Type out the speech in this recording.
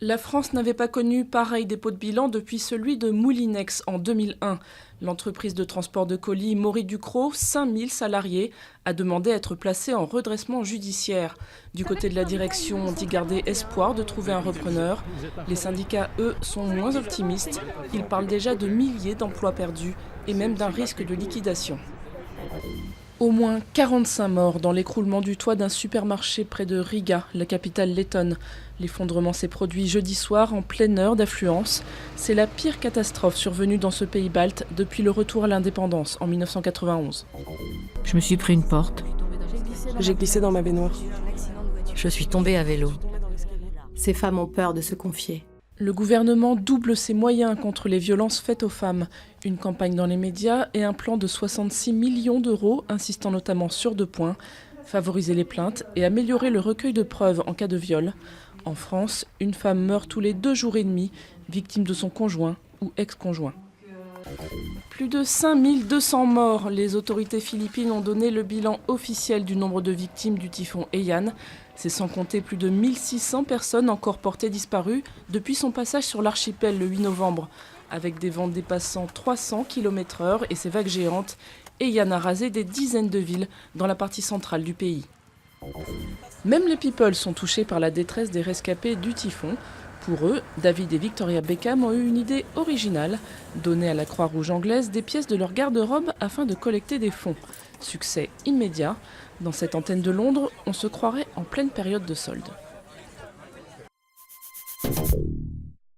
La France n'avait pas connu pareil dépôt de bilan depuis celui de Moulinex en 2001. L'entreprise de transport de colis Maury Ducrot, 5000 salariés, a demandé à être placée en redressement judiciaire. Du côté de la direction, on dit garder espoir de trouver un repreneur. Les syndicats, eux, sont moins optimistes. Ils parlent déjà de milliers d'emplois perdus et même d'un risque de liquidation. Au moins 45 morts dans l'écroulement du toit d'un supermarché près de Riga, la capitale lettonne. L'effondrement s'est produit jeudi soir en pleine heure d'affluence. C'est la pire catastrophe survenue dans ce pays balte depuis le retour à l'indépendance en 1991. Je me suis pris une porte. J'ai glissé dans ma baignoire. Je suis tombée à vélo. Ces femmes ont peur de se confier. Le gouvernement double ses moyens contre les violences faites aux femmes. Une campagne dans les médias et un plan de 66 millions d'euros, insistant notamment sur 2 points. Favoriser les plaintes et améliorer le recueil de preuves en cas de viol. En France, une femme meurt tous les 2 jours et demi, victime de son conjoint ou ex-conjoint. Plus de 5200 morts. Les autorités philippines ont donné le bilan officiel du nombre de victimes du typhon Haiyan. C'est sans compter plus de 1600 personnes encore portées disparues depuis son passage sur l'archipel le 8 novembre. Avec des vents dépassant 300 km/h et ses vagues géantes, Haiyan a rasé des dizaines de villes dans la partie centrale du pays. Même les people sont touchés par la détresse des rescapés du typhon. Pour eux, David et Victoria Beckham ont eu une idée originale, donner à la Croix-Rouge anglaise des pièces de leur garde-robe afin de collecter des fonds. Succès immédiat. Dans cette antenne de Londres, on se croirait en pleine période de solde.